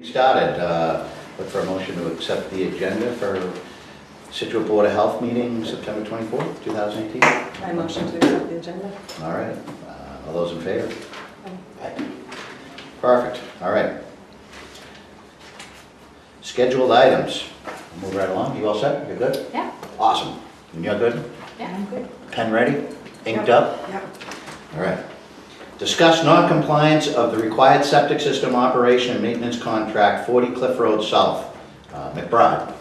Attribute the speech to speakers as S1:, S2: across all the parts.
S1: Started. Look for a motion to accept the agenda for Scituate Board of Health meeting September 24th, 2018.
S2: I motion to accept the agenda.
S1: All right. All those in favor? Aye. Perfect. All right. Scheduled items. Move right along. You all set? You're good?
S3: Yeah.
S1: Awesome. And you're good?
S3: Yeah, I'm good.
S1: Pen ready? Inked up?
S2: Yeah.
S1: All right. Discuss non-compliance of the required septic system operation and maintenance contract, 40 Cliff Road South. McBride.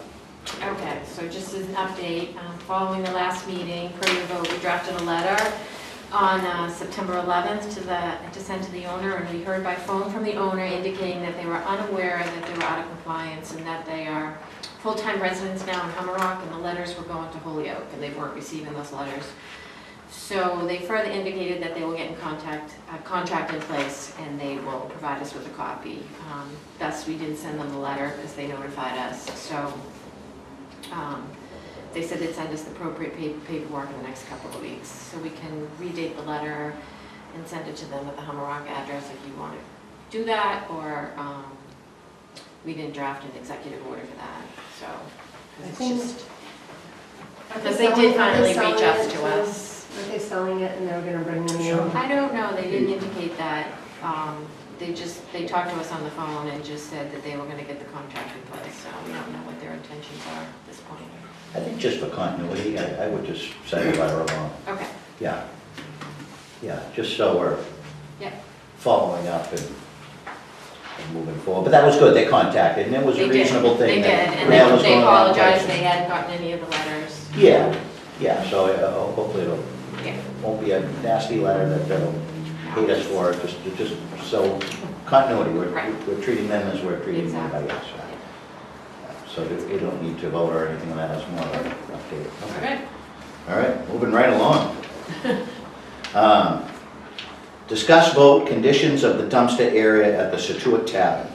S3: Okay, so just as an update, following the last meeting, per your vote, we drafted a letter on September 11th to send to the owner, and we heard by phone from the owner indicating that they were unaware that they were out of compliance and that they are full-time residents now in Hummerock, and the letters were going to Holyoke, and they weren't receiving those letters. So they further indicated that they will get in contact, a contract in place, and they will provide us with a copy. Thus, we did send them the letter because they notified us. So they said they'd send us the appropriate paperwork in the next couple of weeks, so we can redate the letter and send it to them at the Hummerock address if you want to do that, or we didn't draft an executive order for that. So because they did finally reach us to us.
S4: Are they selling it and they're going to bring them in?
S3: I don't know, they didn't indicate that. They talked to us on the phone and just said that they were going to get the contract in place, so we don't know what their intentions are at this point.
S1: I think just for continuity, I would just send a letter along.
S3: Okay.
S1: Yeah. Yeah, just so we're following up and moving forward. But that was good, they contacted, and it was a reasonable thing.
S3: They did, and they apologized, they hadn't gotten any of the letters.
S1: Yeah, so hopefully it won't be a nasty letter that they'll hate us for, just so continuity, we're treating them as we're treating everybody else. So you don't need to vote or anything on that, it's more of an update.
S3: Okay.
S1: All right, moving right along. Discuss vote conditions of the dumpster area at the Scituate Tavern.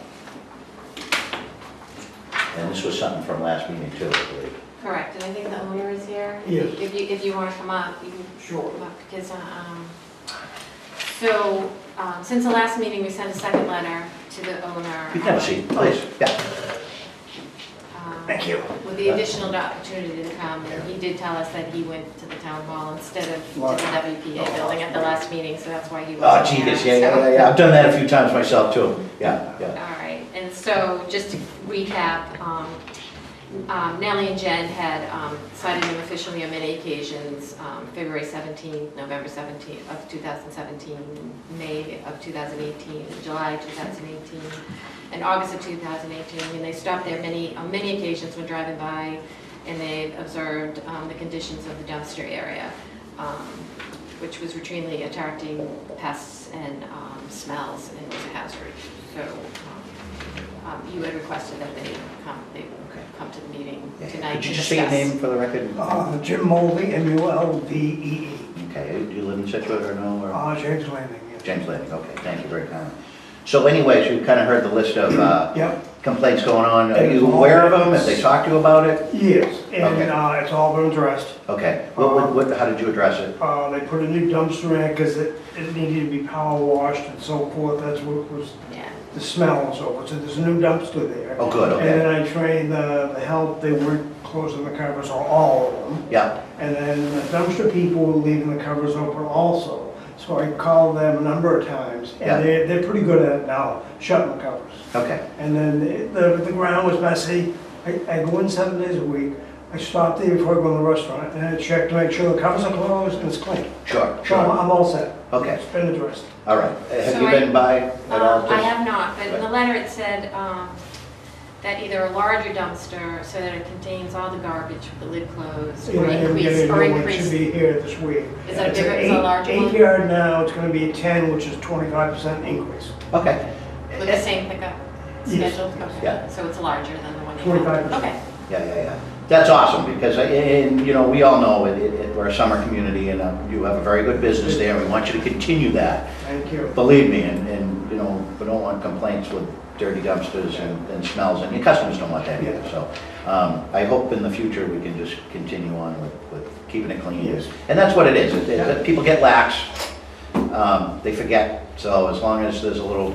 S1: And this was something from last meeting too, I believe.
S3: Correct, and I think the owner is here.
S5: Yes.
S3: If you want to come up, you can
S5: Sure.
S3: come up, because, since the last meeting, we sent a second letter to the owner.
S1: You can have a seat, please. Yeah. Thank you.
S3: With the additional opportunity to come, and he did tell us that he went to the town hall instead of to the WPA building at the last meeting, so that's why he
S1: Oh,
S3: wasn't here.
S1: gee, yeah. I've done that a few times myself too. Yeah.
S3: All right, and so just to recap, Nellie and Jen had cited him officially on many occasions, February 17th, November 17th of 2017, May of 2018, July 2018, and August of 2018. And they stopped there on many occasions when driving by, and they observed the conditions of the dumpster area, which was routinely attracting pests and smells, and was a hazard. So you had requested that they come to the meeting tonight.
S1: Could you just say your name for the record?
S5: Jim Mulvey, M-U-L-V-E-E.
S1: Okay, do you live in Scituate or no? Or?
S5: James Landing, yes.
S1: James Landing, okay, thank you very kindly. So anyways, you kind of heard the list of complaints going on. Are you aware of them? Have they talked to you about it?
S5: Yes, and
S1: Okay.
S5: it's all been addressed.
S1: Okay, how did you address it?
S5: They put a new dumpster in because it needed to be power washed and so forth. That's what was the smell and so forth. So there's a new dumpster there.
S1: Oh, good, okay.
S5: And then I trained the help. They weren't closing the covers on all of them.
S1: Yeah.
S5: And then the dumpster people were leaving the covers open also. So I called them a number of times, and they're pretty good at it now, shutting the covers.
S1: Okay.
S5: And then the ground was messy. I go in 7 days a week. I stop there before I go in the restaurant, and I check to make sure the covers are closed and it's clean.
S1: Sure.
S5: So I'm all set.
S1: Okay.
S5: It's been addressed.
S1: All right. Have
S3: So
S1: you been by at all?
S3: I have not, but in the letter it said that either a larger dumpster, so that it contains all the garbage with the lid closed, or
S5: It should be here this week.
S3: Is that a bigger, is it a larger one?
S5: 8 yard now, it's gonna be a 10, which is 25% increase.
S1: Okay.
S3: With the same pickup
S5: Yes.
S3: schedule? Okay.
S1: Yeah.
S3: So it's larger than the one you have?
S5: 25%.
S3: Okay.
S1: Yeah. That's awesome, because, and, you know, we all know we're a summer community, and you have a very good business there, and we want you to continue that.
S5: Thank you.
S1: Believe me, and you know, we don't want complaints with dirty dumpsters and smells, and your customers don't want that either. So I hope in the future we can just continue on with keeping it clean.
S5: Yes.
S1: And that's what it is. That people get lax, they forget. So as long as there's a little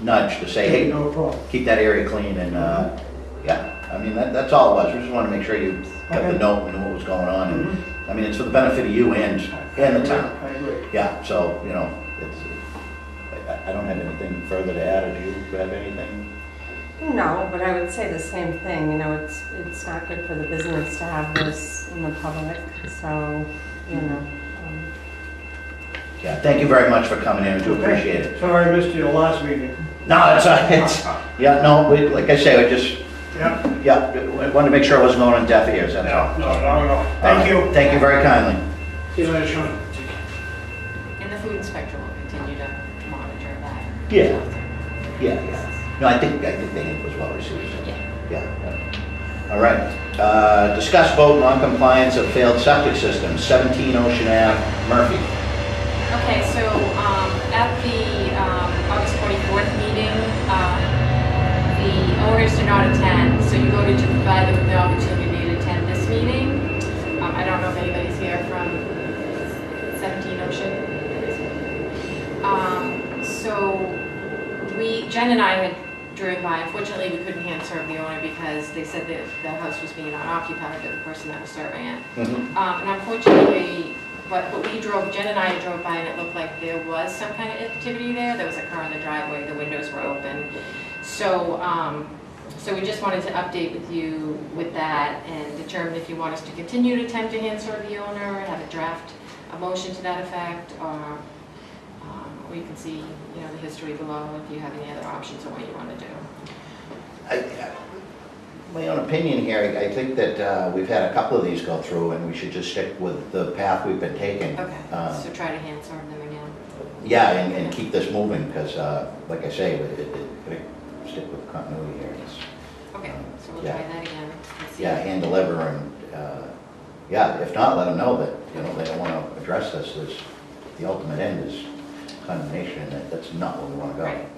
S1: nudge to say, hey,
S5: No problem.
S1: keep that area clean and, yeah, I mean, that's all it was. We just wanted to make sure you got the
S5: Okay.
S1: note and knew what was going on. And I mean, it's for the benefit of you and the town.
S5: I agree.
S1: Yeah, so, you know, it's, I don't have anything further to add. Do you have anything?
S4: No, but I would say the same thing, you know, it's not good for the business to have this in the public, so, you know.
S1: Yeah, thank you very much for coming in. I do appreciate it.
S5: Sorry I missed your last meeting.
S1: No, it's, yeah, no, like I say, I just,
S5: Yeah.
S1: yeah, I wanted to make sure I wasn't going on deaf ears, that's all.
S5: No. Thank you.
S1: Thank you very kindly.
S5: See you later, Sean.
S3: And the food inspector will continue to monitor that.
S1: Yeah. Yeah. No, I think the hint was well received.
S3: Yeah.
S1: Yeah. All right. Discuss vote non-compliance of failed septic system, 17 Ocean Ave, Murphy.
S3: Okay, so at the August 24th meeting, the owners did not attend, so you voted to provide them with the opportunity to attend this meeting. I don't know if anybody's here from 17 Ocean. So Jen and I had driven by. Unfortunately, we couldn't hand serve the owner because they said that the house was being unoccupied by the person that was serving it. And unfortunately, but we drove, Jen and I drove by and it looked like there was some kind of activity there. There was a car in the driveway, the windows were open. So, so we just wanted to update with you with that and determine if you want us to continue to attempt to hand serve the owner, have a draft, a motion to that effect, or you can see, you know, the history below if you have any other options on what you want to do.
S1: My own opinion here, I think that we've had a couple of these go through and we should just stick with the path we've been taking.
S3: Okay, so try to hand serve them again.
S1: Yeah, and keep this moving because, like I say, stick with continuity here.
S3: Okay, so we'll
S1: yeah.
S3: try that again. And see.
S1: Yeah, hand deliver and, yeah, if not, let them know that, you know, they don't want to address this. The ultimate end is condemnation, and that's not where we want to go.
S3: Right.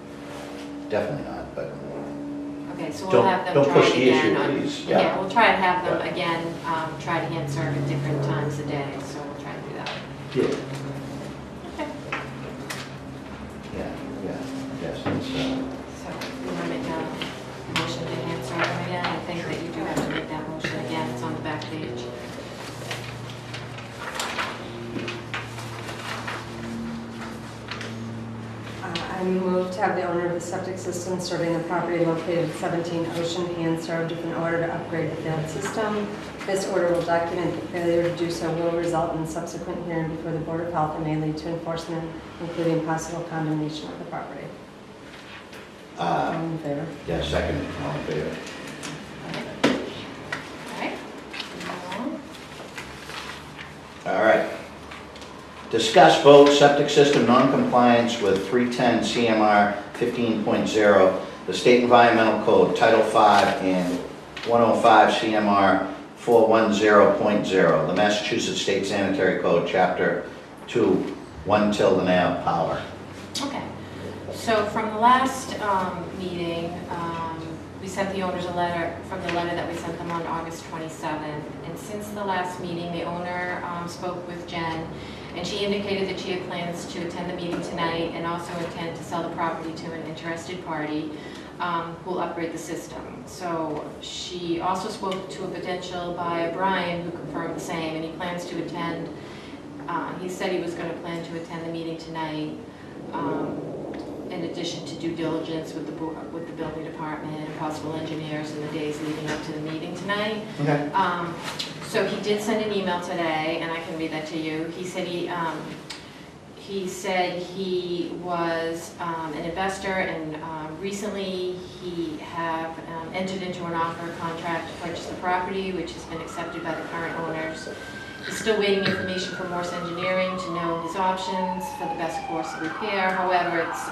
S1: Definitely not, but
S3: Okay, so we'll have them
S1: don't
S3: try
S1: push
S3: it
S1: the
S3: again.
S1: issue, please. Yeah.
S3: We'll try to have them
S1: Yeah.
S3: again, try to hand serve at different times a day, so we'll try to do that.
S1: Yeah.
S3: Okay.
S1: Yes, it's,
S3: So you want to make a motion to hand serve them again? I think that you do have to make that motion again, it's on the back page.
S4: I move to have the owner of the septic system serving the property located at 17 Ocean hand served with an order to upgrade the failed system. This order will document the failure to do so will result in subsequent hearing before the Board of Health and may lead to enforcement, including possible condemnation of the property. All in favor?
S1: yeah, second, all in favor.
S3: All right.
S1: All right. Discuss vote septic system non-compliance with 310 CMR 15.0, the State Environmental Code, Title 5, and 105 CMR 410.0, the Massachusetts State Sanitary Code, Chapter 2, 1 tilde now, power.
S3: Okay, so from the last meeting, we sent the owners a letter, from the letter that we sent them on August 27th. And since the last meeting, the owner spoke with Jen, and she indicated that she had plans to attend the meeting tonight and also intend to sell the property to an interested party who will upgrade the system. So she also spoke to a potential buyer, Brian, who confirmed the same, and he plans to attend. He said he was going to plan to attend the meeting tonight. In addition to due diligence with the building department and possible engineers in the days leading up to the meeting tonight.
S1: Okay.
S3: So he did send an email today, and I can read that to you. He said he was an investor, and recently he have entered into an offer contract to purchase the property, which has been accepted by the current owners. He's still waiting information from Morse Engineering to know his options for the best course of repair. However, it's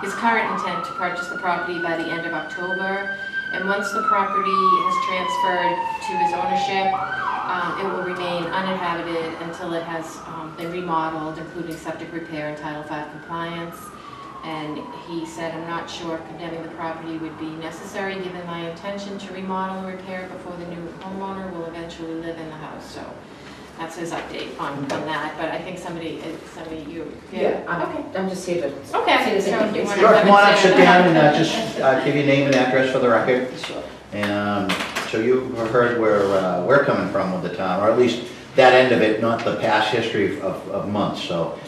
S3: his current intent to purchase the property by the end of October. And once the property has transferred to his ownership, it will remain uninhabited until it has been remodeled, including septic repair and Title V compliance. And he said, I'm not sure if condemning the property would be necessary given my intention to remodel and repair it before the new homeowner will eventually live in the house. So That's his update on that, but I think somebody, you.
S6: Yeah,
S3: Okay.
S6: I'm just here to.
S3: Okay,
S6: say the
S3: so
S6: same
S3: you
S6: thing.
S3: wanna-
S1: Sure, come on up, sit down, and just give your name and address for the record.
S6: Sure.
S1: And so you heard where we're coming from with the town, or at least that end of it, not the past history of months, so.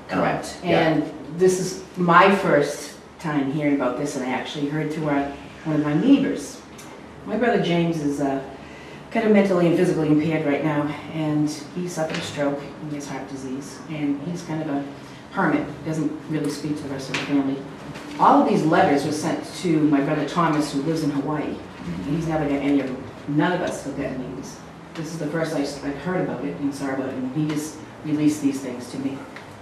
S6: Correct.
S1: Yeah.
S6: And this is my first time hearing about this, and I actually heard through one of my neighbors. My brother James is kind of mentally and physically impaired right now, and he suffered a stroke, and he has heart disease, and he's kind of a hermit, doesn't really speak to the rest of the family. All of these letters were sent to my brother Thomas, who lives in Hawaii. He's never got any of them. None of us have gotten these. This is the first I've heard about it and saw about it, and he just released these things to me.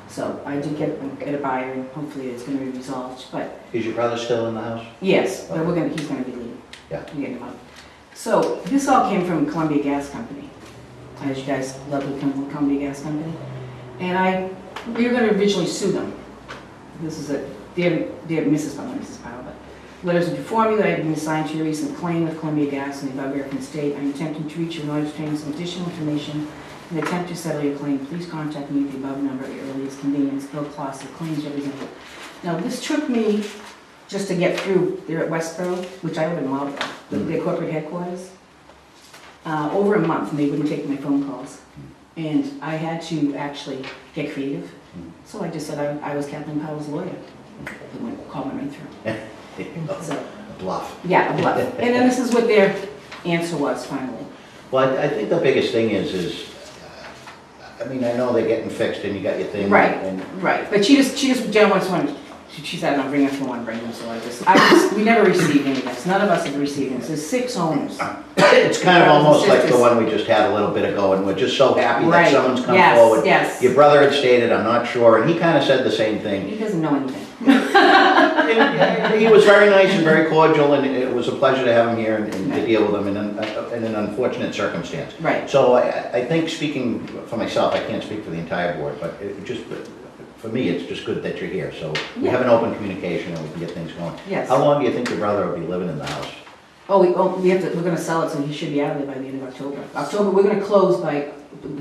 S6: So I did get a buyer, and hopefully it's going to be resolved. But
S1: Is your brother still in the house?
S6: yes, but he's going to be leaving.
S1: Yeah.
S6: We're getting him out. So this all came from Columbia Gas Company. As you guys love the Columbia Gas Company. And we were going to originally sue them. This is dear Mrs. Powell, but letters of inform you that I have been assigned to your recent claim with Columbia Gas in the above referenced state. I'm attempting to reach you in order to obtain some additional information and attempt to settle your claim. Please contact me at the above number at your earliest convenience. Bill Kloss, the claims representative. Now this took me just to get through there at Westboro, which I live in Marlboro, their corporate headquarters, over a month, and they wouldn't take my phone calls. And I had to actually get creative. So I just said I was Kathleen Powell's lawyer. They went call me right through. So,
S1: A bluff.
S6: yeah, a bluff. And then this is what their answer was finally.
S1: Well, I think the biggest thing is, I mean, I know they're getting fixed and you got your thing.
S6: Right,
S1: and-
S6: right. But she just Jen once wanted, she said, I'm bringing us one, bring them, so we never received any of this. None of us have received this. There's 6 owners.
S1: It's kind of almost like the
S6: Sisters.
S1: one we just had a little bit ago, and we're just so happy that
S6: Right.
S1: someone's come
S6: Yes,
S1: forward.
S6: yes.
S1: Your brother had stated, I'm not sure, and he kind of said the same thing.
S6: He doesn't know anything.
S1: And he was very nice and very cordial, and it was a pleasure to have him here and to deal with him in an unfortunate circumstance.
S6: Right.
S1: So I think, speaking for myself, I can't speak for the entire board, but for me, it's just good that you're here. So we have an open communication and we can get things going.
S6: Yes.
S1: How long do you think your brother will be living in the house?
S6: We're gonna sell it, so he should be out of there by the end of October. We're gonna close by,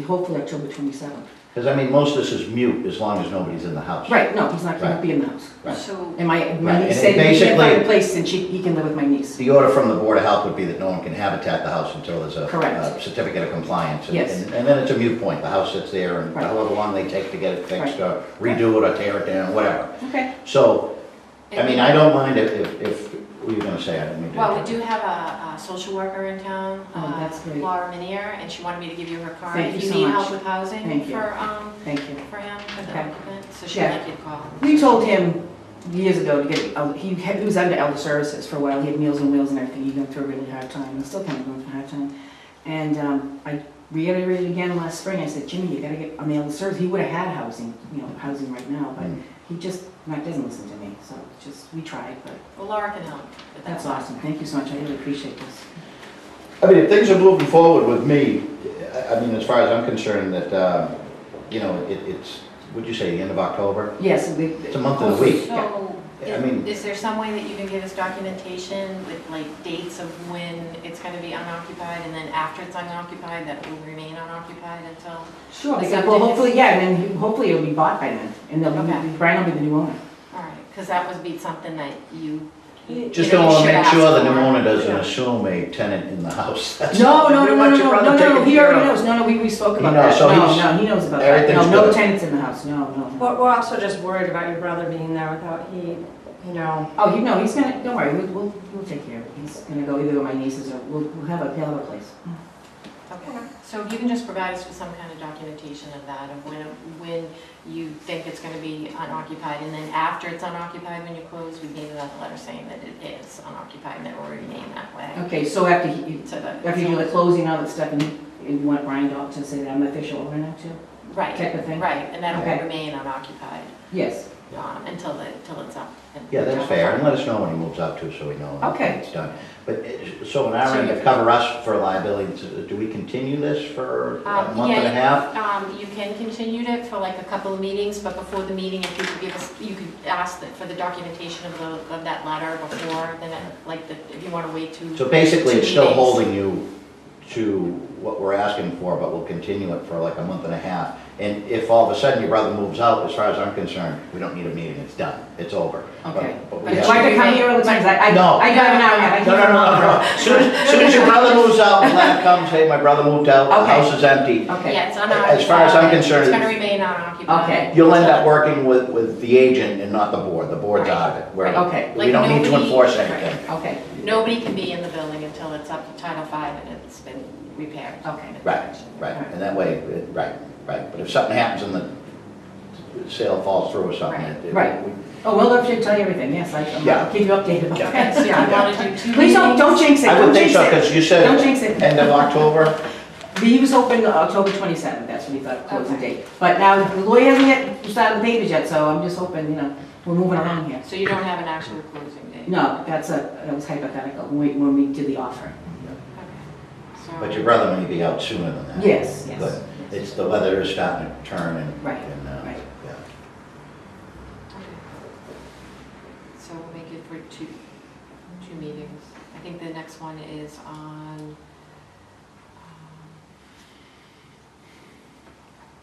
S6: hopefully, October 27th.
S1: Because, I mean, most of this is mute as long as nobody's in the house.
S6: Right, no, he won't be in the house.
S1: Right.
S2: So,
S6: And my
S1: Right,
S6: niece
S1: and
S6: said he can't
S1: basically-
S6: find a place, and he can live with my niece.
S1: The order from the Board of Health would be that no one can habitat the house until there's a
S6: Correct.
S1: certificate of compliance. And-
S6: Yes.
S1: And then it's a mute point. The house sits there, and
S6: Right.
S1: however long they take to get it fixed, or redo it, or tear it down, whatever.
S6: Okay.
S1: So, I mean, I don't mind if, what were you gonna say? I didn't mean to
S3: Well, we
S1: interrupt.
S3: do have a social worker in town,
S6: Oh, that's great.
S3: Laura Minier, and she wanted me to give you her card.
S6: Thank you
S3: If you
S6: so
S3: need
S6: much.
S3: help with housing
S6: Thank you.
S3: for
S6: Thank you.
S3: him, for the
S6: Okay.
S3: occupant, so she'd
S6: Yeah.
S3: like you to call.
S6: We told him years ago to get, he was under elder services for a while, he had Meals on Wheels and everything, he went through a really hard time, he's still kind of going through a hard time. And I reiterated again last spring, I said, Jimmy, you gotta get on the elder service, he would have had housing right now, but he just doesn't listen to me, so it's just, we tried, but
S3: Well, Laura can help. but
S6: that's awesome, thank you so much, I really appreciate this.
S1: I mean, if things are moving forward with me, I mean, as far as I'm concerned, that, it's, would you say, the end of October?
S6: Yes.
S1: It's a month and a week.
S3: So,
S1: I mean-
S3: is there some way that you can give us documentation with like dates of when it's gonna be unoccupied, and then after it's unoccupied, that it will remain unoccupied until?
S6: Sure,
S3: Like
S6: well,
S3: subject-
S6: hopefully, yeah, and then hopefully it'll be bought by then, and
S3: Okay.
S6: Brian will be the new owner.
S3: All right, because that would be something that you.
S1: Just
S3: you know,
S1: don't
S3: you
S1: want to
S3: should
S1: make
S3: ask
S1: sure the new
S3: for.
S1: owner doesn't
S2: Yeah.
S1: assume a tenant in the house. That's
S6: No, no,
S1: pretty
S6: no, no,
S1: much
S6: no,
S1: your
S6: no,
S1: brother
S6: no,
S1: taking
S6: he
S1: care
S6: already
S1: of.
S6: knows, no, we spoke about
S1: knows,
S6: that,
S1: so
S6: no,
S1: he's-
S6: no, he knows about that,
S1: everything's
S6: no
S1: good.
S6: tenants in the house, no.
S2: we're also just worried about your brother being there without heat, you know.
S6: Oh, he's gonna, don't worry, we'll take care of it, he's gonna go either with my nieces, or we'll have a place.
S3: Okay, so if you can just provide us with some kind of documentation of that, of when you think it's gonna be unoccupied, and then after it's unoccupied, when you close, we need another letter saying that it is unoccupied, and that will remain that way.
S6: Okay, so after you do the
S3: So
S6: closing, all that stuff, and you want Brian to say that I'm the official owner now too?
S3: right,
S6: type of thing?
S3: right, and that will
S6: Okay.
S3: remain unoccupied
S6: Yes.
S3: until it's up.
S1: Yeah, that's fair, and let us know when he moves out too, so we know when
S6: Okay.
S1: it's done. But, so on our end, to cover us for liability, do we continue this for a month and a half?
S3: You can continue it for like a couple of meetings, but before the meeting, if you could give us, you could ask for the documentation of that letter before, then if you want to wait
S1: So basically, it's
S3: 2
S1: still
S3: meetings.
S1: holding you to what we're asking for, but we'll continue it for like a month and a half. And if all of a sudden your brother moves out, as far as I'm concerned, we don't need a meeting, it's done, it's over.
S6: Okay.
S1: But we
S3: But
S1: have-
S6: Do I have to come here all the time? 'Cause I
S1: No.
S6: I drive an hour and a half. I can't
S1: No. Soon as your brother moves out, the letter comes, hey, my brother moved out, the
S6: Okay.
S1: house is empty.
S6: Okay.
S3: Yeah, it's unoccupied.
S1: As far as I'm concerned-
S3: It's gonna remain unoccupied.
S6: Okay.
S1: You'll end up working with the agent and not the board. The board's out of it. We're-
S6: Okay.
S1: We don't need to
S3: Like
S1: enforce
S3: nobody-
S1: anything.
S6: Okay,
S3: Nobody can be in the building until it's up to Title V and it's been repaired.
S6: okay.
S1: Right. And that way, right. But if something happens and the sale falls through or something.
S6: Right. Oh, we'll have to tell you everything, yes,
S1: Yeah.
S6: I'll keep you updated.
S1: Yeah.
S3: Okay, so you wanna do 2
S6: Please don't jinx it,
S1: I would
S6: don't
S1: think
S6: jinx
S1: so,
S6: it.
S1: because you
S6: Don't jinx
S1: said
S6: it.
S1: end of October.
S6: He was hoping October 27th, that's what he thought, closing
S3: Okay.
S6: date. But now, the lawyer hasn't yet started the papers yet, so I'm just hoping, we're moving along here.
S3: So you don't have an actual closing date?
S6: No, that was hypothetical, when we did the offer.
S3: Okay. So-
S1: But your brother may be out sooner than that.
S6: Yes,
S1: Good.
S6: yes.
S1: It's the weather is starting to turn and.
S6: Right,
S1: and,
S6: right.
S1: yeah.
S3: Okay. So we'll make it for two meetings. I think the next one is on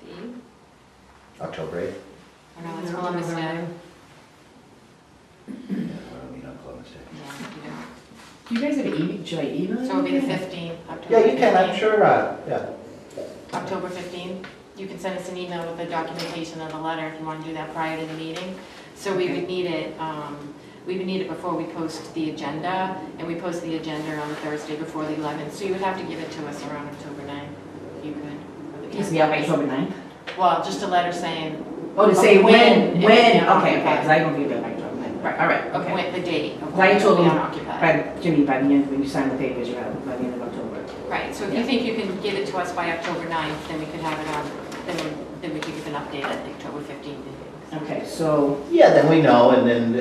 S3: the 8th?
S1: October 8th.
S3: Oh no, it's Columbus Day.
S1: Yeah, I don't mean on Columbus Day.
S3: Yeah, you don't.
S6: Do you guys have an email, should I email you?
S3: So it'll be the 15th, October
S1: Yeah, you can, I'm
S3: 15th.
S1: sure, yeah.
S3: October 15th. You can send us an email with the documentation of the letter if you want to do that prior to the meeting. So we would need it, before we post the agenda, and we post the agenda on Thursday before the 11th. So you would have to give it to us around October 9th, if you could. or the
S6: It needs to be out by
S3: 10th.
S6: October 9th?
S3: Well, just a letter saying.
S6: Oh, to say when,
S3: Yeah,
S6: okay, because I don't think it'll be out by October 9th. Right, all right, okay.
S3: When, the date of
S6: Well, I
S3: when
S6: told
S3: it'll be
S6: him
S3: unoccupied.
S6: Jimmy, by the end, when you sign the papers, you're out by the end of October.
S3: Right, so if you think you can give it to us by October 9th, then we could have it on, then we could give an update at the October 15th meeting.
S6: Okay, so,
S1: Yeah, then we know, and then,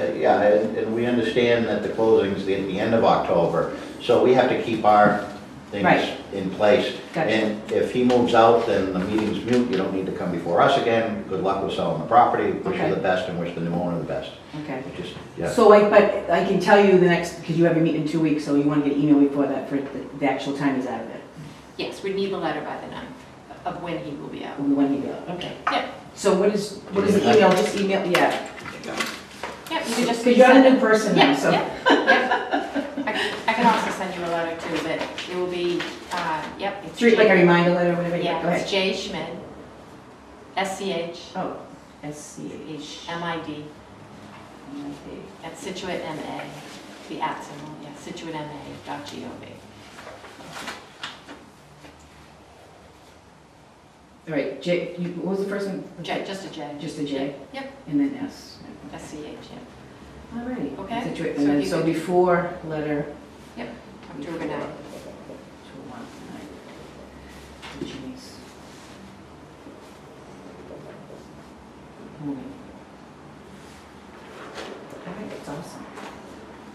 S1: and we understand that the closing's at the end of October, so we have to keep our things
S6: Right.
S1: in place.
S6: Gotcha.
S1: And if he moves out, then the meeting's mute, you don't need to come before us again, good luck with selling the property, wish
S6: Okay.
S1: you the best and wish the new owner the best.
S6: okay.
S1: Just, yeah.
S6: So but I can tell you the next, because you have your meeting in 2 weeks, so you want to get email before that for the actual time he's out of it,
S3: Yes, we need the letter by the 9th of when he will be out.
S6: when he goes, okay.
S3: Yeah.
S6: So what is the email, just email, yeah.
S3: Yeah, you could just.
S6: Because you're a new person now,
S3: Yeah,
S6: so.
S3: yeah. I can also send you a letter too, but it will be, yep. it's
S6: Like a
S3: J-
S6: reminder letter or whatever, yeah, go
S3: Yeah, it's
S6: ahead.
S3: J Schmid, SCH,
S6: Oh, SCH.
S3: MID, at Scituate MA, the at symbol, yeah, ScituateMA.gov.
S6: All right, J, what was the first one?
S3: J, just a J.
S6: Just a J?
S3: Yep,
S6: And then S.
S3: SCH, yeah.
S6: All righty.
S3: Okay,
S6: Situate,
S3: so
S6: and then,
S3: you
S6: so
S3: could-
S6: before letter.
S3: October 9th.
S6: 2-1, Jeez. Moving. All right, it's awesome.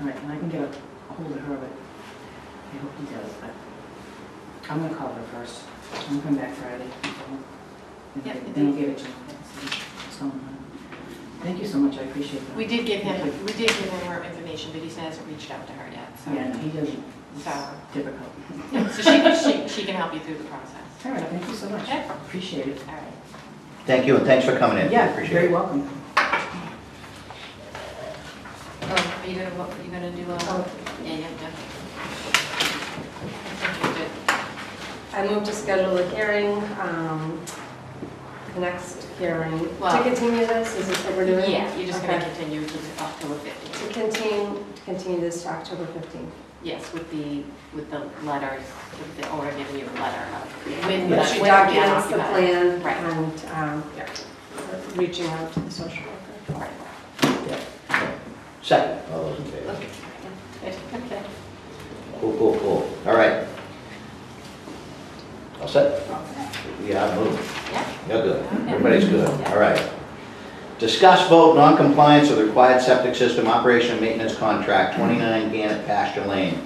S6: All right, and I can get a hold of her, but I hope he does, but I'm gonna call her first. I'm gonna come back Friday. And
S3: Yeah,
S6: then I'll give it to him. See what's going on. Thank you so much, I appreciate that.
S3: We did give him her information, but he hasn't reached out to her yet, so.
S6: Yeah, no, he doesn't, it's
S3: So-
S6: difficult.
S3: Yeah, so she can help you through the process.
S6: All right, thank you so much.
S3: Yeah.
S6: Appreciate it.
S3: All right.
S1: Thank you, and thanks for coming in.
S6: Yeah,
S1: Appreciate
S6: very
S1: it.
S6: welcome.
S3: Oh, are you gonna do a?
S4: Oh.
S3: Yeah, yeah. I think you're good.
S4: I move to schedule a hearing, the next hearing. To
S3: Well-
S4: continue this, is this what we're doing?
S3: Yeah, you're just gonna
S4: Okay.
S3: continue to October 15th.
S4: To continue this to October 15th.
S3: Yes, with the letters, with the owner giving you a letter of when the.
S4: She
S3: when
S4: documents the
S3: occupied.
S4: plan
S3: Right.
S4: and reaching out to the social worker.
S3: Right.
S1: Second, all those in favor?
S3: Okay.
S1: Cool. All right. All set? Yeah, move.
S3: Yeah.
S1: You're good.
S3: Okay.
S1: Everybody's good.
S3: Yeah.
S1: All right. Discuss vote non-compliance with required septic system operation and maintenance contract, 29 Gannett Pasture Lane,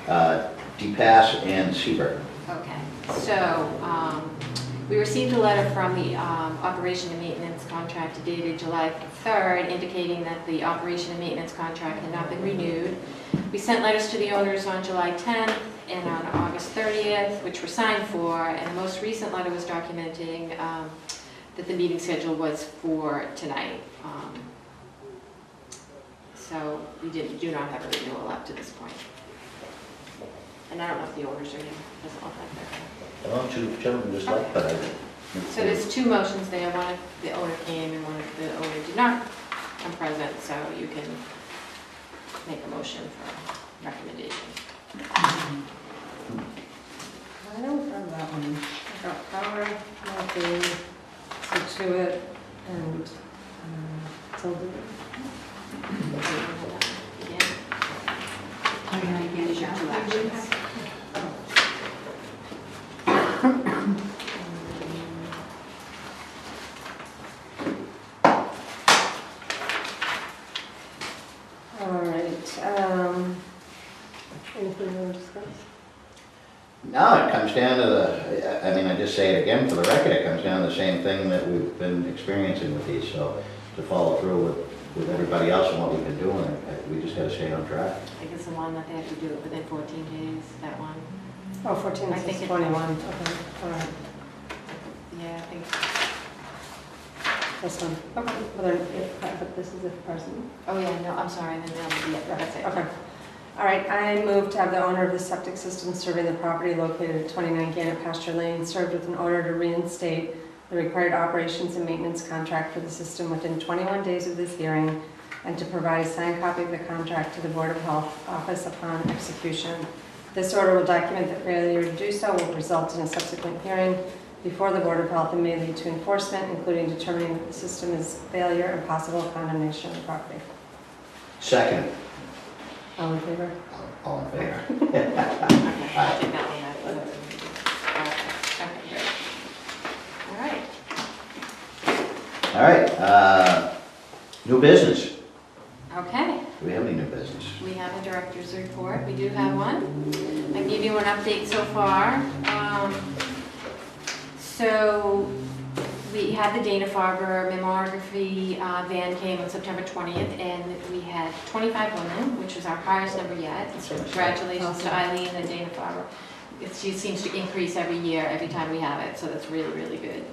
S1: DePass and Seabird.
S3: Okay, so, we received a letter from the operation and maintenance contract dated July 3rd indicating that the operation and maintenance contract had not been renewed. We sent letters to the owners on July 10th and on August 30th, which were signed for, and the most recent letter was documenting that the meeting schedule was for tonight. So we do not have a renewal up to this point. And I don't know if the owners are here, doesn't look like they're here.
S1: Well, two gentlemen just left, but I.
S3: So there's two motions there, one of the owner came and one of the owner did not come present, so you can make a motion for recommendation.
S4: I don't have that one. I got Power, Murphy, Scituate, and Tilden.
S3: Again, these are your two actions.
S4: All right, anything you want to discuss?
S1: No, it comes down to the, I mean, I just say it again for the record, it comes down to the same thing that we've been experiencing with these, so to follow through with everybody else and what we've been doing, we just gotta stay on track.
S3: I think it's the one that they have to do it within 14 days, that one.
S4: Oh, 14
S3: I think
S4: is
S3: it-
S4: 21, okay, all right,
S3: Yeah, I think,
S4: this one. Okay, well, then, but this is if present.
S3: oh yeah, no, I'm sorry, then that'll be it, that's it.
S4: Okay. All right, I move to have the owner of the septic system serving the property located at 29 Gannett Pasture Lane served with an order to reinstate the required operations and maintenance contract for the system within 21 days of this hearing, and to provide a signed copy of the contract to the Board of Health office upon execution. This order will document that failure to do so will result in a subsequent hearing before the Board of Health and may lead to enforcement, including determining that the system is failure and possible condemnation of the property.
S1: Second,
S4: All in favor?
S1: all in favor?
S3: Okay, I'll take that one back. Okay, great. All right,
S1: All right, new business.
S3: okay.
S1: Do we have any new business?
S3: We have a director's report, we do have one. I gave you an update so far. So we had the Dana-Farber mammography van came on September 20th, and we had 25 women, which was our highest number yet. So congratulations to Eileen and Dana-Farber. She seems to increase every year, every time we have it, so that's really, really good.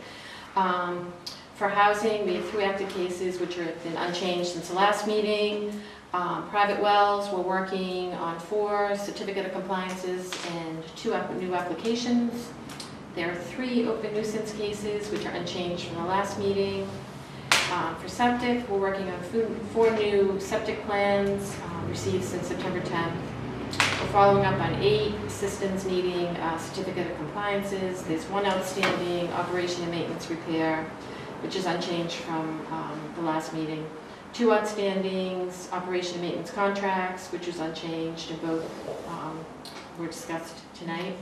S3: For housing, we have 3 active cases, which have been unchanged since the last meeting. Private wells, we're working on 4 certificate of compliances and 2 new applications. There are 3 open nuisance cases, which are unchanged from the last meeting. For septic, we're working on 4 new septic plans received since September 10th. We're following up on 8 systems needing certificate of compliances. There's 1 outstanding operation and maintenance repair, which is unchanged from the last meeting. 2 outstandings operation and maintenance contracts, which is unchanged, and both were discussed tonight.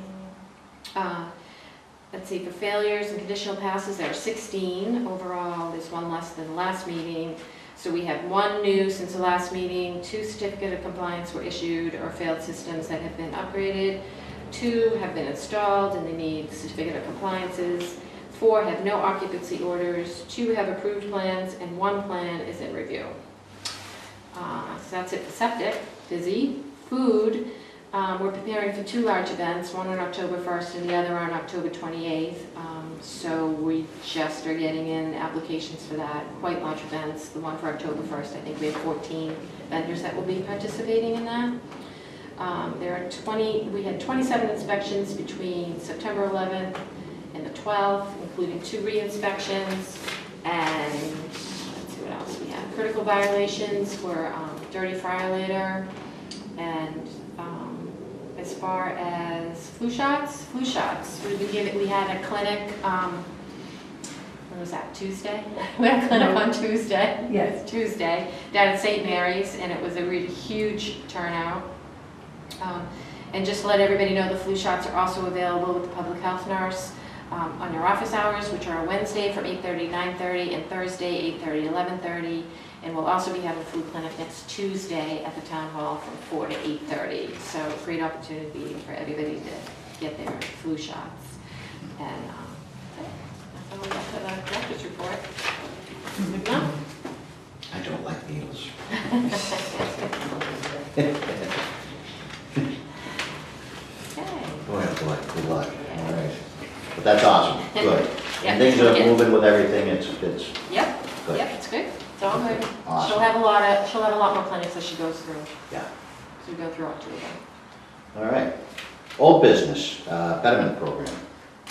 S3: Let's see, for failures and conditional passes, there are 16 overall. There's 1 less than the last meeting. So we have 1 new since the last meeting, 2 certificate of compliance were issued or failed systems that have been upgraded. 2 have been installed and they need certificate of compliances. 4 have no occupancy orders, 2 have approved plans, and 1 plan is in review. So that's it for septic. Busy. Food. We're preparing for 2 large events, one on October 1st and the other on October 28th. So we just are getting in applications for that, quite large events. The one for October 1st, I think we have 14 vendors that will be participating in that. We had 27 inspections between September 11th and the 12th, including 2 re-inspections. And let's see what else we have. Critical violations were dirty fryer later, and as far as flu shots, we had a clinic, when was that, Tuesday? We had a clinic on Tuesday. Yes, Tuesday, down at St. Mary's, and it was a really huge turnout. And just to let everybody know, the flu shots are also available with the public health nurse on your office hours, which are Wednesday from 8:30 to 9:30 and Thursday 8:30 to 11:30. And we'll also be having a flu clinic next Tuesday at the town hall from 4 to 8:30. So great opportunity for everybody to get their flu shots. And that's all we got for the director's report. Moving on.
S1: I don't like needles.
S3: Okay.
S1: Boy, good luck. All right. But that's awesome, good.
S3: Yeah,
S1: And things are
S3: yeah.
S1: moving with everything, it's
S3: Yep,
S1: good.
S3: yep, it's good, it's all good.
S1: Awesome.
S3: She'll have a lot more clinics as she goes through,
S1: Yeah,
S3: as we go through October.
S1: all right. Old business, betterment program.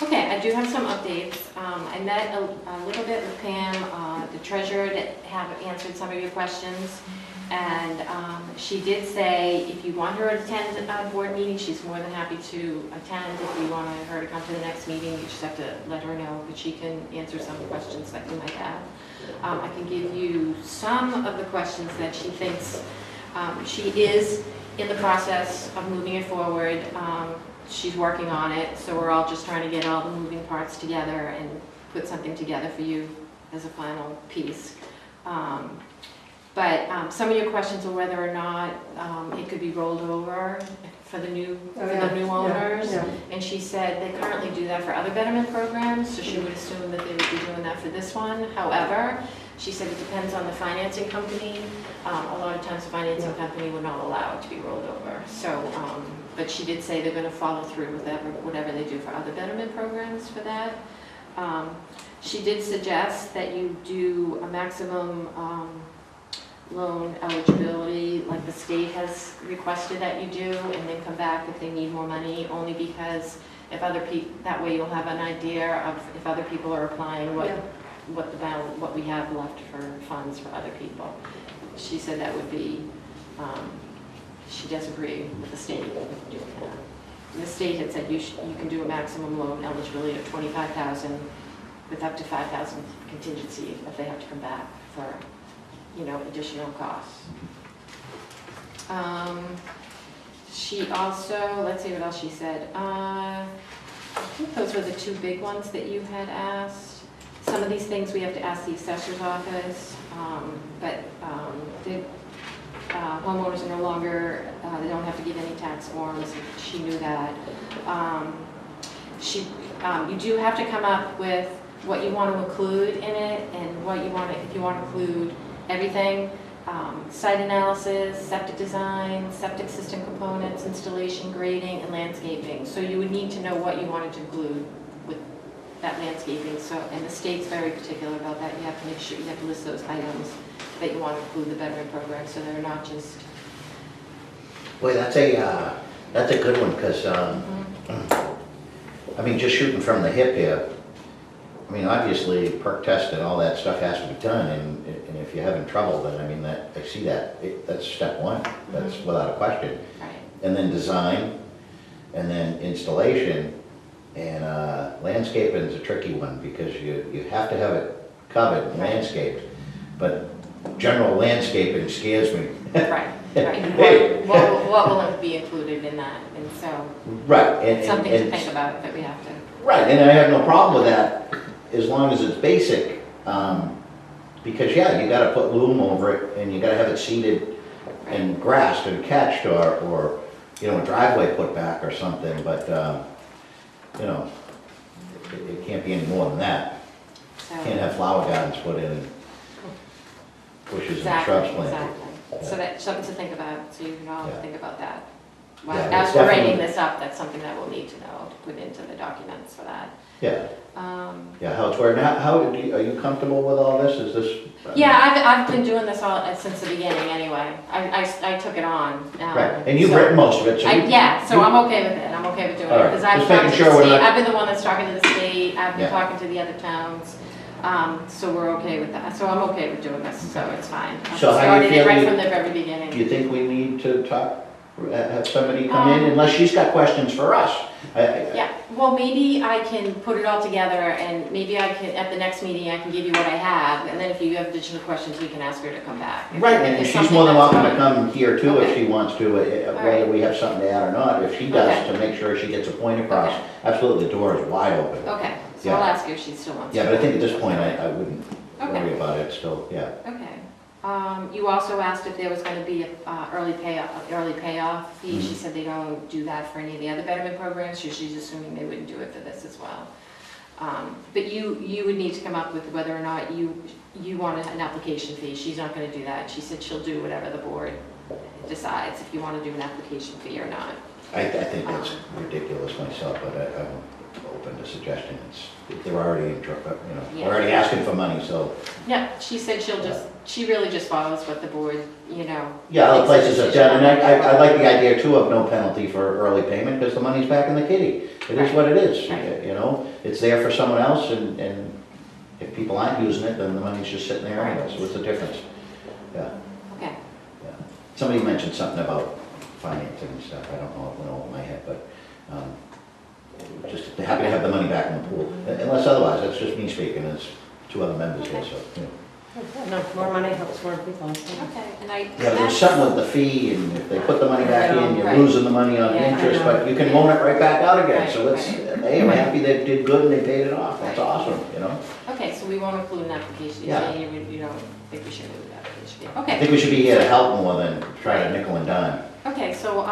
S3: Okay, I do have some updates. I met a little bit with Pam, the treasurer, to have answered some of your questions. And she did say if you want her to attend a board meeting, she's more than happy to attend. If you want her to come to the next meeting, you just have to let her know, but she can answer some questions that you might have. I can give you some of the questions that she thinks. She is in the process of moving it forward. She's working on it, so we're all just trying to get all the moving parts together and put something together for you as a final piece. But some of your questions are whether or not it could be rolled over for the new owners.
S4: Yeah.
S3: And she said they currently do that for other betterment programs, so she would assume that they would be doing that for this one. However, she said it depends on the financing company. A lot of times the financing company would not allow it to be rolled over. So, but she did say they're going to follow through with whatever they do for other betterment programs for that. She did suggest that you do a maximum loan eligibility, like the state has requested that you do, and then come back if they need more money, only because if other people, that way you'll have an idea of if other people are applying, what we have left for funds for other people. She said that would be, she does agree with the state doing that. The state had said you can do a maximum loan eligibility of $25,000 with up to $5,000 contingency if they have to come back for, additional costs. She also, let's see what else she said. I think those were the two big ones that you had asked. Some of these things we have to ask the assessor's office, but the homeowners are no longer, they don't have to give any tax forms. She knew that. You do have to come up with what you want to include in it and what you want to, if you want to include everything, site analysis, septic design, septic system components, installation, grading, and landscaping. So you would need to know what you wanted to include with that landscaping. So, and the state's very particular about that. You have to make sure, you have to list those items that you want to include the betterment program, so they're not just...
S1: Boy, that's a good one, because, I mean, just shooting from the hip here, I mean, obviously, perk test and all that stuff has to be done, and if you're having trouble, then, I mean, I see that, that's step one, that's without a question.
S3: Right.
S1: And then design, and then installation, and landscaping is a tricky one, because you have to have it covered and landscaped, but general landscaping scares me.
S3: Right, right. What will it be included in that? And so,
S1: Right.
S3: it's something to think about that we have to...
S1: Right, and I have no problem with that, as long as it's basic, because, yeah, you gotta put loom over it, and you gotta have it seeded and grassed and catched, or, a driveway put back or something, but, it can't be any more than that.
S3: So,
S1: Can't have flower gardens put in, and bushes and shrubs planted.
S3: Exactly. So that's something to think about, so you can all
S1: Yeah.
S3: think about that.
S1: Yeah,
S3: As
S1: it's
S3: we're writing
S1: definitely-
S3: this up, that's something that we'll need to know, to put into the documents for that.
S1: Yeah, how it's working. Are you comfortable with all this? Is this?
S3: Yeah, I've been doing this all since the beginning anyway. I took it on.
S1: Right, and you've
S3: so-
S1: written most of it, so
S3: Yeah, so
S1: you-
S3: I'm okay with it, I'm okay with doing
S1: All
S3: it,
S1: right,
S3: because I've
S1: just
S3: talked
S1: making
S3: to
S1: sure
S3: the
S1: we're
S3: state,
S1: not-
S3: I've been the one that's talking to the state, I've been
S1: Yeah.
S3: talking to the other towns, so we're okay with that, so I'm okay with doing this, so it's fine. I
S1: So how do you
S3: started it
S1: feel
S3: right
S1: you-
S3: from the very beginning.
S1: Do you think we need to have somebody come in, unless she's got questions for us?
S3: Yeah, well, maybe I can put it all together, and maybe I can, at the next meeting, I can give you what I have, and then if you have additional questions, we can ask her to come back.
S1: Right,
S3: If
S1: and
S3: there's
S1: she's
S3: something
S1: more than
S3: that's
S1: welcome to
S3: not-
S1: come here too if
S3: Okay.
S1: she wants to, whether
S3: right.
S1: we have something to add or not. If she does,
S3: Okay.
S1: to make sure she gets a point across,
S3: Okay.
S1: absolutely, the door is wide open.
S3: Okay, so
S1: Yeah.
S3: I'll ask her if she still wants to.
S1: Yeah, but I think at this point, I wouldn't
S3: Okay.
S1: worry about it still, yeah.
S3: Okay. You also asked if there was going to be an early payoff fee. She said they don't do that for any of the other betterment programs, so she's assuming they wouldn't do it for this as well. But you would need to come up with whether or not you want an application fee. She's not going to do that. She said she'll do whatever the board decides, if you want to do an application fee or not.
S1: I think that's ridiculous myself, but I'm open to suggesting they're already in trouble, you know,
S3: Yeah.
S1: they're already asking for money, so.
S3: Yeah, she said she really just follows what the board, you know.
S1: Yeah, other
S3: makes a
S1: places have
S3: decision
S1: done, and
S3: on.
S1: I like the idea too of no penalty for early payment, because the money's back in the kitty. It is what it is,
S3: Right.
S1: you know, it's there for someone else, and if people aren't using it, then the money's just sitting there anyway, so what's the difference? Yeah,
S3: Okay,
S1: yeah. Somebody mentioned something about financing and stuff, I don't know, it went over my head, but, just happy to have the money back in the pool, unless otherwise, that's just me speaking, there's two other members here, so, you know.
S2: No, more money helps more people. so.
S3: okay, and I.
S1: Yeah, there's something with the fee, and if they put the money back in, you're
S3: Right.
S1: losing the money on the
S3: Yeah, I
S1: interest,
S2: know.
S1: but you can loan it right back out again, so
S3: Right,
S1: it's,
S3: right.
S1: hey, I'm happy they did good and they paid it off, that's
S3: Right.
S1: awesome, you know?
S3: Okay, so we won't include an application,
S1: Yeah.
S3: you don't think we should include an application?
S1: I
S3: Okay.
S1: think we should be here to help more than try to nickel and dime.
S3: Okay, so,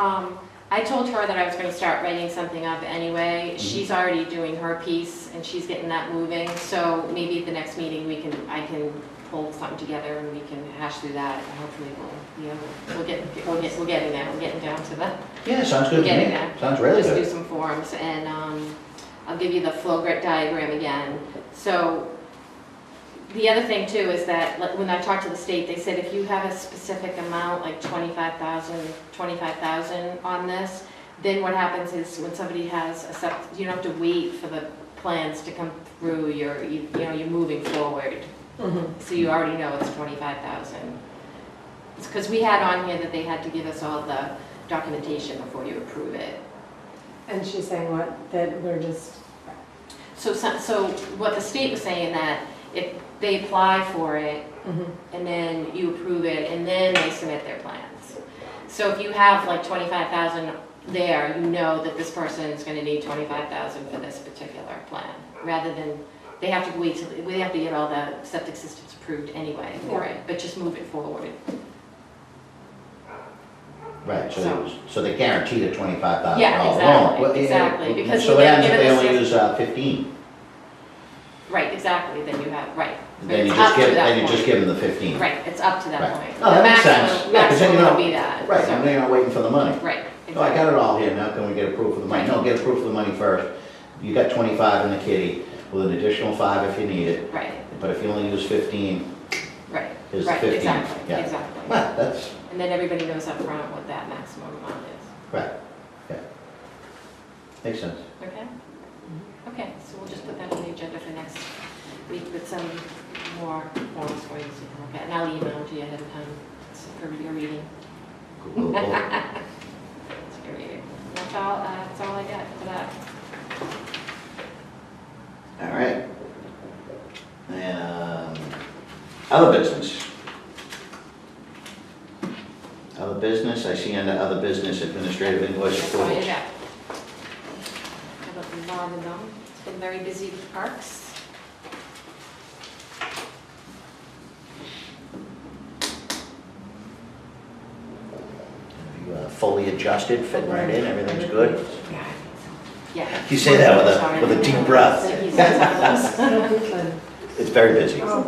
S3: I told her that I was gonna start writing something up anyway. She's already doing her piece and she's getting that moving, so maybe at the next meeting I can pull something together and we can hash through that and hopefully we're getting there, we're getting down to the,
S1: Yeah, sounds good to
S3: Getting
S1: me,
S3: there.
S1: sounds really
S3: just do
S1: good.
S3: some forms and, I'll give you the flow grid diagram again. So, the other thing too is that, like, when I talked to the state, they said if you have a specific amount, like 25,000 on this, then what happens is when somebody has a you don't have to wait for the plans to come through, you're moving forward.
S2: Mhm.
S3: So you already know it's 25,000. It's because we had on here that they had to give us all the documentation before you approve it.
S2: And she's saying what, that we're just,
S3: So what the state was saying that if they apply for it,
S2: mhm.
S3: and then you approve it, and then they submit their plans. So if you have like 25,000 there, you know that this person is gonna need 25,000 for this particular plan, rather than, they have to wait till, we have to get all the septic systems approved anyway for it, but just move it forward.
S1: Right,
S3: So-
S1: so they guaranteed a $25,000
S3: Yeah,
S1: loan.
S3: exactly,
S1: Well,
S3: exactly, because
S1: So
S3: when
S1: what
S3: they
S1: happens if
S3: give
S1: they
S3: us
S1: only
S3: this-
S1: use 15?
S3: Right, exactly, then you have, right.
S1: Then you
S3: It's
S1: just
S3: up to
S1: give,
S3: that
S1: then you
S3: point.
S1: just give them the 15.
S3: Right, it's up to that
S1: Right.
S3: point.
S1: Oh, that
S3: The
S1: makes sense.
S3: maximum-
S1: Yeah, 'cause then you
S3: maximum
S1: don't-
S3: would be that.
S1: Right,
S3: so-
S1: and they're not waiting for the money.
S3: Right.
S1: Oh, I got it all here, now can we get approved for the money? No, get approved for the money first. You got 25 in the kitty, with an additional 5 if you need it,
S3: Right,
S1: but if you only use 15,
S3: right,
S1: here's the
S3: right,
S1: 15.
S3: exactly,
S1: Yeah.
S3: exactly.
S1: Well, that's,
S3: And then everybody knows up front what that maximum amount is,
S1: right, yeah. Makes sense.
S3: okay? Okay, so we'll just put that on the agenda for next week with some more forms for you to look at, and I'll email them to you ahead of time, so for your reading.
S1: Cool, cool, cool.
S3: It's for your reading. That's all I got for that.
S1: All right. And, other business. Other business, I see under other business administrative invoice
S3: That's all you
S1: approvals.
S3: got. How about the lawn and them? It's been very busy with parks.
S1: You, fully adjusted, fitting right in, everything's good?
S3: Yeah, I think so. Yeah.
S1: You say that with a deep breath.
S3: He's on top of us.
S1: It's very busy. Yeah.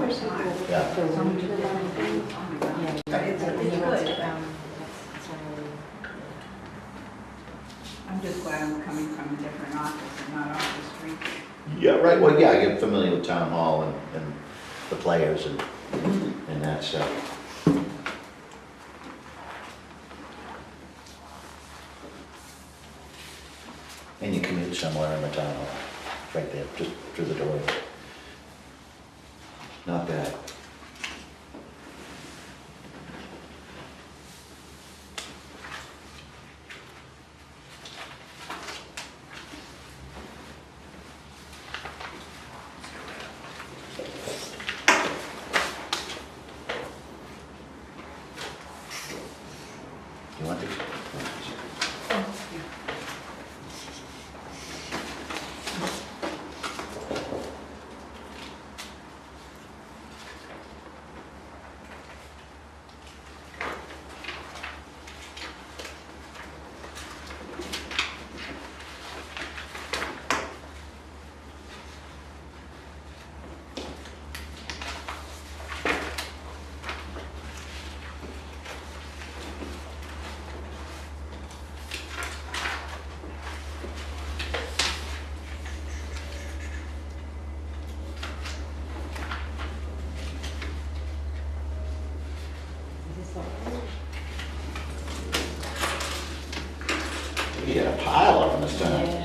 S3: Yeah.
S7: I'm just glad I'm coming from a different office and not off the street.
S1: Yeah, right, well, yeah, I get familiar with town hall and the players and that stuff. And you commute somewhere in the town hall, right there, just through the door. Not bad. You want these? pile of them this time.